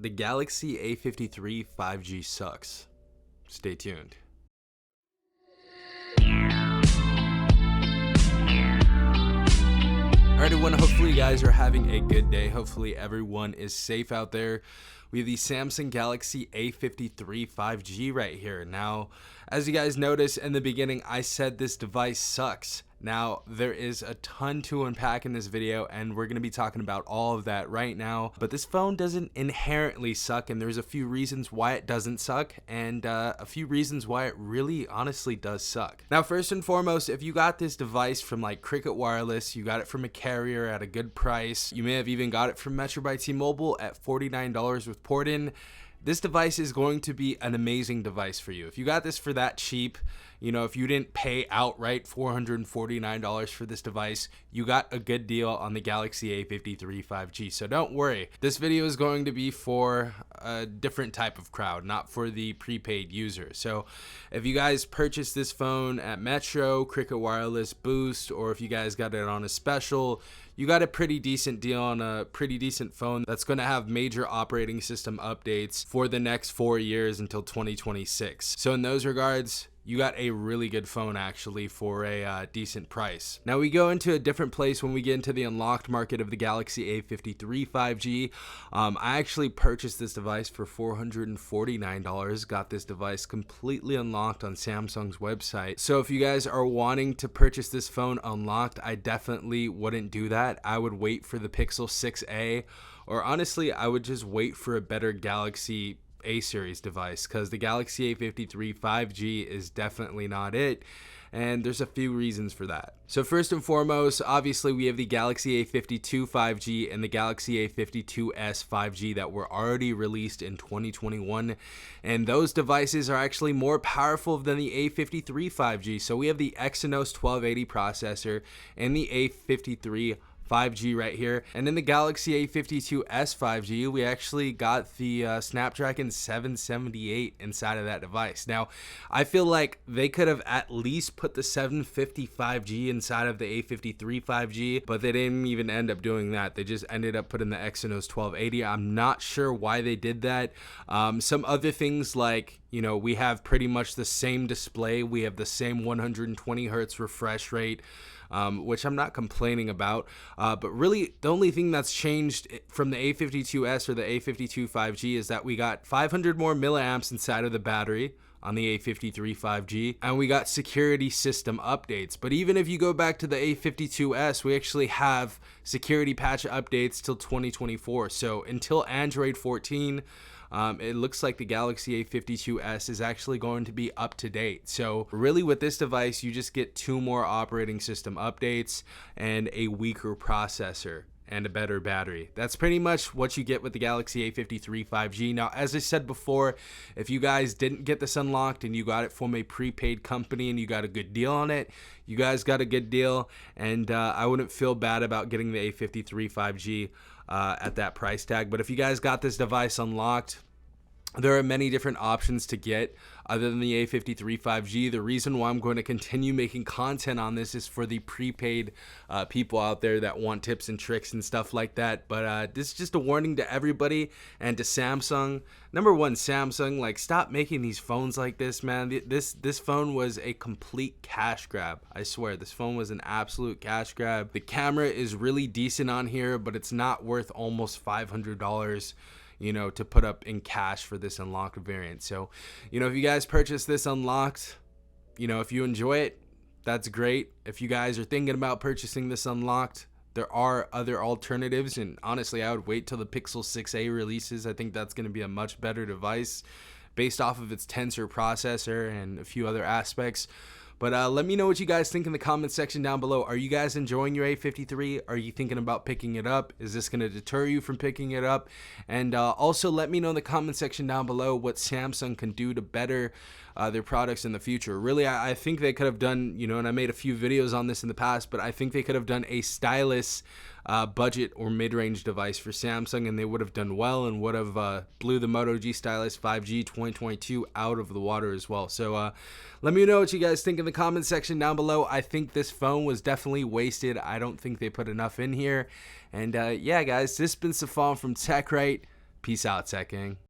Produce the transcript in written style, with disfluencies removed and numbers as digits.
The Galaxy A53 5G sucks. Stay tuned. Alright everyone, hopefully you guys are having a good day. Hopefully everyone is safe out there. We have the Samsung Galaxy A53 5G right here. Now, as you guys noticed in the beginning, I said this device sucks. Now, there is a ton to unpack in this video, and we're going to be talking about all of that right now. But this phone doesn't inherently suck, and there's a few reasons why it doesn't suck, and a few reasons why it really honestly does suck. Now, first and foremost, if you got this device from like Cricket Wireless, you got it from a carrier at a good price, you may have even got it from Metro by T-Mobile at $49 with port-in, this device is going to be an amazing device for you. If you got this for that cheap, you know, if you didn't pay outright $449 for this device, you got a good deal on the Galaxy A53 5G. So don't worry. This video is going to be for a different type of crowd, not for the prepaid user. So if you guys purchase this phone at Metro, Cricket Wireless, Boost, or if you guys got it on a special, you got a pretty decent deal on a pretty decent phone that's going to have major operating system updates for the next 4 years until 2026. So in those regards, you got a really good phone actually for a decent price. Now we go into a different place when we get into the unlocked market of the Galaxy A53 5G. I actually purchased this device for $449. Got this device completely unlocked on Samsung's website. So if you guys are wanting to purchase this phone unlocked, I definitely wouldn't do that. I would wait for the Pixel 6a, or honestly, I would just wait for a better Galaxy A series device, because the Galaxy A53 5G is definitely not it, and there's a few reasons for that. So first and foremost, obviously we have the Galaxy A52 5G and the Galaxy A52s 5G that were already released in 2021, and those devices are actually more powerful than the A53 5G. So we have the Exynos 1280 processor and the A53 5G right here, and in the Galaxy A52s 5G we actually got the Snapdragon 778 inside of that device. Now I feel like they could have at least put the 750 5G inside of the A53 5G, but they didn't even end up doing that. They just ended up putting the Exynos 1280. I'm not sure why they did that. Some other things, like, you know, we have pretty much the same display, we have the same 120 hertz refresh rate, which I'm not complaining about, but really the only thing that's changed from the A52s or the A52 5G is that we got 500 more milliamps inside of the battery on the A53 5G, and we got security system updates. But even if you go back to the A52s, we actually have security patch updates till 2024. So until Android 14, it looks like the Galaxy A52s is actually going to be up to date. So really with this device, you just get 2 more operating system updates and a weaker processor and a better battery. That's pretty much what you get with the Galaxy A53 5G. Now, as I said before, if you guys didn't get this unlocked and you got it from a prepaid company and you got a good deal on it, you guys got a good deal, and I wouldn't feel bad about getting the A53 5G at that price tag. But if you guys got this device unlocked, there are many different options to get other than the A53 5G. The reason why I'm going to continue making content on this is for the prepaid people out there that want tips and tricks and stuff like that. But this is just a warning to everybody and to Samsung. Number one, Samsung, like, stop making these phones like this, man. This phone was a complete cash grab. I swear, this phone was an absolute cash grab. The camera is really decent on here, but it's not worth almost $500, you know, to put up in cash for this unlocked variant. So, you know, if you guys purchase this unlocked, you know, if you enjoy it, that's great. If you guys are thinking about purchasing this unlocked, there are other alternatives, and honestly, I would wait till the Pixel 6a releases. I think that's going to be a much better device based off of its Tensor processor and a few other aspects. But let me know what you guys think in the comment section down below. Are you guys enjoying your A53? Are you thinking about picking it up? Is this going to deter you from picking it up? And also let me know in the comment section down below what Samsung can do to better their products in the future. Really, I think they could have done, you know, and I made a few videos on this in the past, but I think they could have done a stylus budget or mid-range device for Samsung, and they would have done well and would have blew the Moto G Stylus 5G 2022 out of the water as well. So let me know what you guys think in the comment section down below. I think this phone was definitely wasted. I don't think they put enough in here. And yeah, guys, this has been Safon from TechRight. Peace out, Tech Gang.